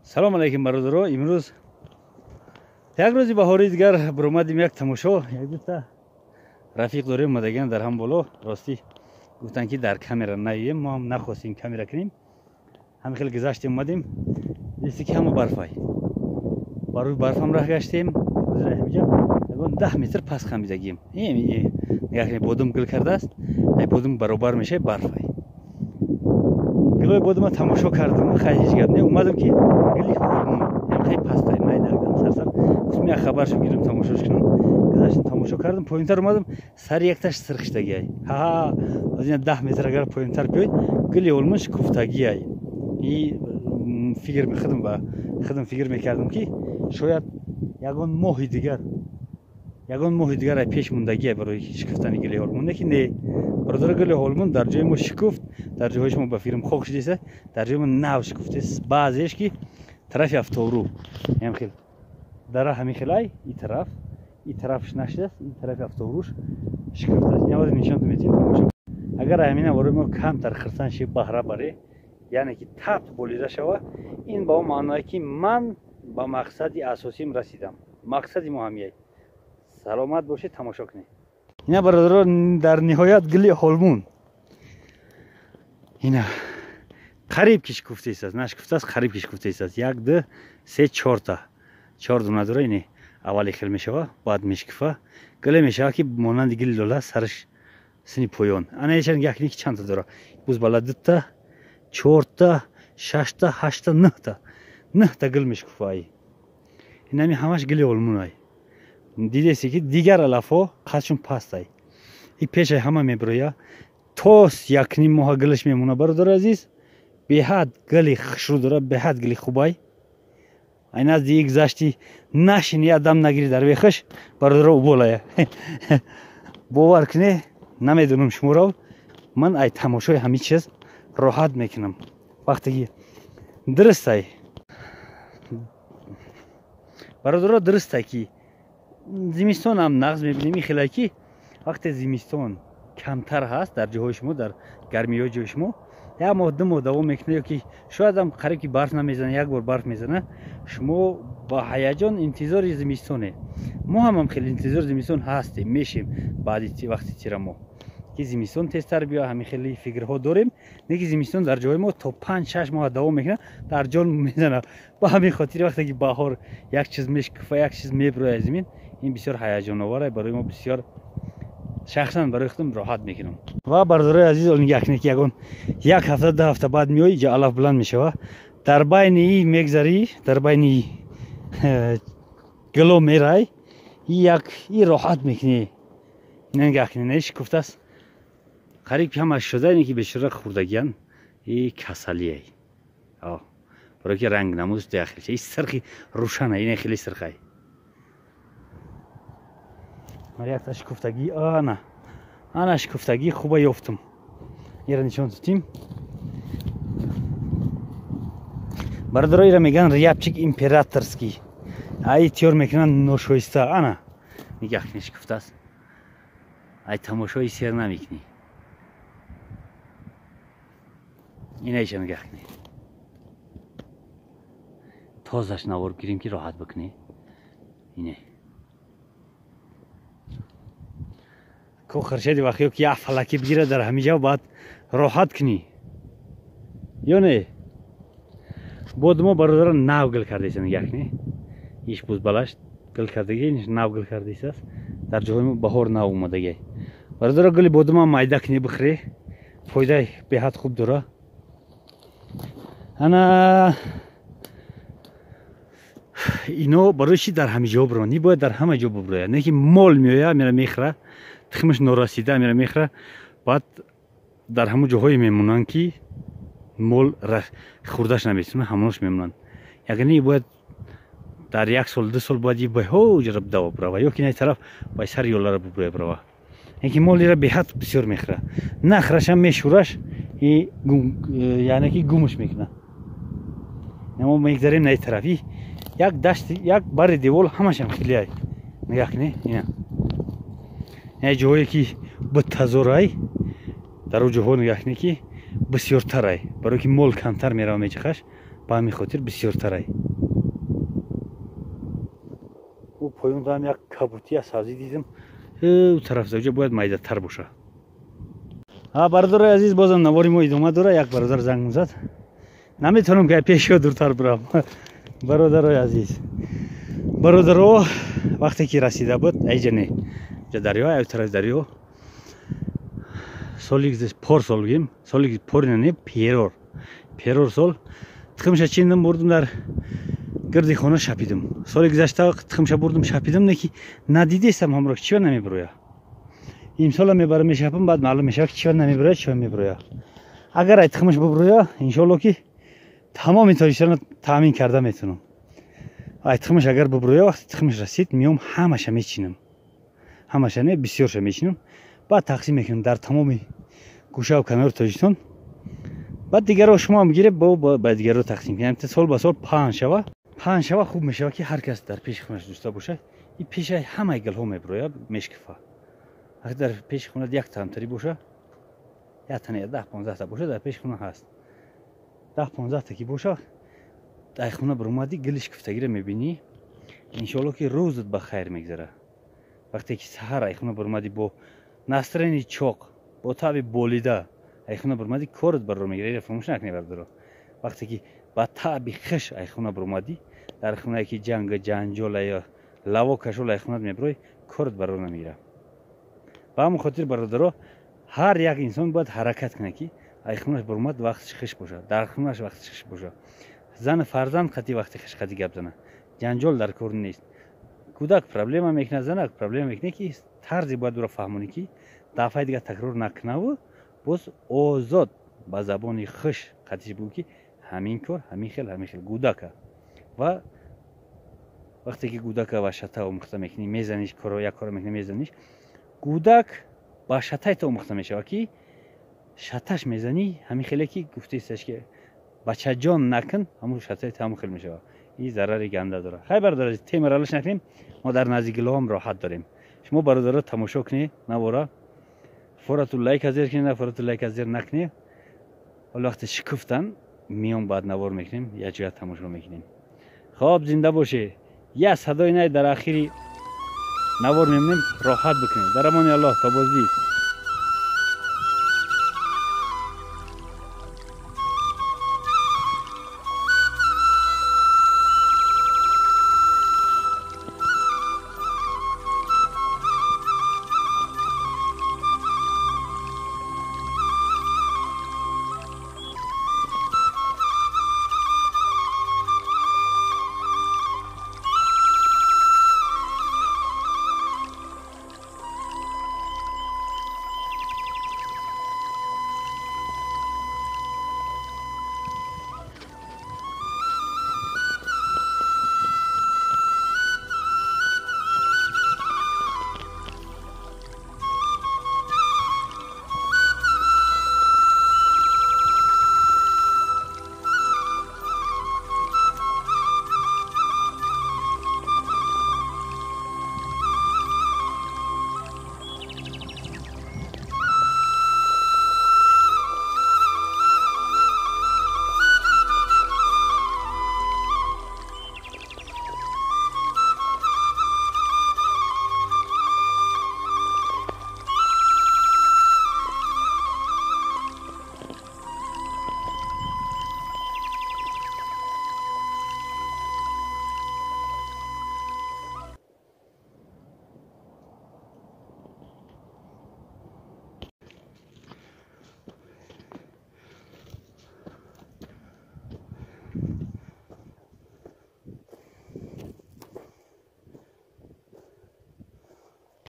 سلام علیکم برادرها. امروز یک روز بهاری دیگر برآمدیم یک تماشا. یک دو تا رفیق داریم اومدگان در هم بالا. راستی گفتن که در کامera نیاییم، ما هم نخواستیم کامera کنیم. همین خیلی گذشتیم اومدیم. دیدی که همه برفای. باروی برف هم راه گشتیم. گذر همینجا. یکون 10 متر پس خمیدگیم. این نگاه کنید بادام گل کرده است. این بادام برابر میشه برفای. گلوی بادام تماشا کردم. خیلی هیچ گپ نه. اومدم که گلی خورم. خیلی پستای نایدم سرسر. گفتم یک خبرشو گیرم تماشاش کنم. گذاشتم تماشا کردم. پایینتر اومدم. سر یک تاش سرخشتگی ای. ها از این 10 متر اگر پایینتر بیای گلی اولمش کوفتگی ای. این فکر می‌کردم با خودم فکر می‌کردم که شاید یگان ماه دیگر پیش موندگی برای شکفتن گلی هورمون نه که نه برادر گلی هورمون در جای ما شکفت در جایش ما با فیلم خوک شدیسه در جای ما نو شکفته بعضیش که طرف افتورو هم خیلی در همین خلای این طرفش نشده این طرف افتوروش شکفته است نیاز نشان میدین تماشا اگر همین برای ما کم تر خرسان شه بهره بره یعنی که تاپ بولیده شوه این با معنی که من با مقصد اساسیم رسیدم مقصد مهمیه سلامت باشه تماشا کنید اینا برادران در نهایت گلی هورمون اینا قریب کش گفته است نش گفته است قریب کش گفته است 1 2 3 4 تا 4 دونه داره اینه اولی خیلی میشه بعد میشکفه گلی میشه که مانند گلی دولا سرش سنی پویون انا ایشان یکی چند تا داره بوز بالا 2 تا 4 تا 6 تا 8 تا 9 تا گل میشکفه اینا می همش گلی هورمون دیدی که دیگر علفا قدشون پستای این پیش همه میبرویا توس یک نیم ماه گلش میمونه برادر عزیز به حد گلی خشرو داره به حد گلی خوبای این از دیگه گذشتی نشینی آدم نگیری در ویخش برادر او بالایه باور کنه نمیدونم شما رو من ای تماشای همین چیز راحت میکنم وقتی درسته برادر درسته که زمستان هم نقض میبینیم خیلی که وقتی زمستان کمتر هست در جاهای شما در گرمی های جای شما یا ماه دو ماه دوام میکنه که شاید هم قریب که برف نمیزنه یک بار برف میزنه شما با هیجان انتظار زمستانه ما هم خیلی انتظار زمستان هستیم میشیم بعد وقتی تیره ما که زمستان تیزتر بیا همین خیلی فکرها داریم نه که زمستان در جای ما تا 5 6 ماه دوام میکنه در جان میزنه با همین خاطر وقتی که بهار یک چیز میشکفه یک چیز میبره از زمین این بسیار هیجان آوره برای ما بسیار شخصا برای خودم راحت میکنم و برادرای عزیز اون یکون یک هفته 2 هفته بعد میای جا علف بلند میشه در بین این میگذری در بین این گلو میرای یک این راحت میکنی نگاه کنیش گفته است قریب هم شده اینه که بشوره خوردگیان این کسلیه برای که رنگ نموز داخل این سرخی روشنه این خیلی سرخه مرا یک شکفتگی انا شکفتگی خوبه یافتم این را نشان دادیم برادرای را میگن ریابچیک امپراتورسکی ای تیور میکنن نوشویسته انا نگاه کنی شکفته است ای تماشای سیر نمیکنی این ایشه نگاه کنی تازش نوار گیریم که راحت بکنی اینه کو خرشدی وقتی که یه فلکی بگیره در همینجا باید راحت کنی یا نه بود ما برادر ناو گل کرده است نگاه کنی ایش بوز بالاش گل کردگی اینش ناو گل کرده است در جای ما بهار ناو اومدگی برادر گلی بود ما مایده کنی بخری فایده به حد خوب داره انا اینو برایشی در همه جا برانی باید در همه جا ببره نه که مال میآید میره میخره تخمش نورسیده میره میخره بعد در همه جاهای میمونن که مال خوردش نمیتونه همونش میمونن یعنی باید در 1 سال 2 سال بعد به هوج رب دوا بره یا که نه طرف با سر یولا رو ببره اینکه مالی را به حد بسیار میخره نخرش هم میشورش یعنی که گمش میکنه ما میگذاریم نه طرفی یک دشت یک بر دیوال همش هم خیلی ای نگاه کنی اینا جایی که به تزورای در اون جاها نگاه کنی که بسیار تر ای برای که مال کمتر میره میچخش به همین خاطر بسیارتره. او پایون هم یک کبوتی از سازی دیدم. او طرف زوجه باید میده تر باشه. برادر عزیز بازم نواری ما ادامه داره. یک برادر زنگ زد. نمیتونم که پیش دورتر برم. برادر عزیز، برادر وقتی که رسیده بود ایجنه دریا او طرف دریا سالی پار سال گیم سالی پار نه پیرور سال تخمش چیندم بردم در گردی خانه شپیدم. سال گذشته تخمش بردم شپیدم نه که ندیدستم همراه چیو نمیبرویا. امسال میبرم میشپم بعد معلوم میشه که چیو نمیبرویا چیو میبرویا. اگر ای تخمش ببرویا ان شاء الله که تمام تاریخچه‌ها تامین کرده میتونم. ای تخمش اگر ببرویا وقتی تخمش رسید میام همش میچینم. همش نه بسیارش میچینم. بعد تقسیم میکنم در تمام گوشه و کنار تاجیکستان. بعد دیگر رو شما میگیره با دیگر رو تقسیم کنیم. سال به سال 5 شوا خوب میشه که هر کس در پیش خونش دوستا باشه. این پیش همه گل ها میبرویا میشکفه. اگر در پیش خونه یک تامتری باشه یا تنه 10-15 تا باشه در پیش خونه هست. 10-15 تا که باشه در خونه برامدی گلش کفتگی رو میبینی. ان شاء الله که روزت بخیر میگذره. وقتی که سحر ای خونه برامدی با نسترن چوق با تاب بولیده ای خونه برامدی کارت بر رو میگیره فراموش نکنی بردارو. وقتی که با تاب خش ای خونه برامدی در خونه که جنگ جنجال یا لوا کشول ای خونه میبروی کارت بر رو نمیگیره. با همون خاطر برادرها هر یک انسان باید حرکت کنه که ای خونش برامد وقتش خش باشه. در خونش وقتش خش باشه. زن فرزند خطی وقتی خش خطی گپ زنه. جنجال در کار نیست. کودک پرابلم میکنه زنک پرابلم میکنه که طرزی باید رو فهمونی که دفعه دیگه تکرار نکنه و باز آزاد با زبان خوش خطیش بگو که همین کار همین خیل کودک و وقتی که کودک و شتا آموخته میکنی میزنیش کارو یک کار میکنی میزنیش کودک با شتای تو آموخته میشه که شتاش میزنی همین خیلی که گفته استش که بچه جان نکن همون شتای تو خیلی میشه. این ضرری گنده داره. خیلی برادر تیم رالش نکنیم. ما در نزدیک لام راحت داریم. شما برادرها تماشا کنید نوارا فورت لایک ازیر کنید نه فورت لایک ازیر نکنید. حالا وقتی شکفتن میام بعد نوار میکنیم یا جای تماشا میکنیم. خواب زنده باشه. یه صدای نه در آخری نوار میمونیم راحت بکنید. در امان الله تا بازدید.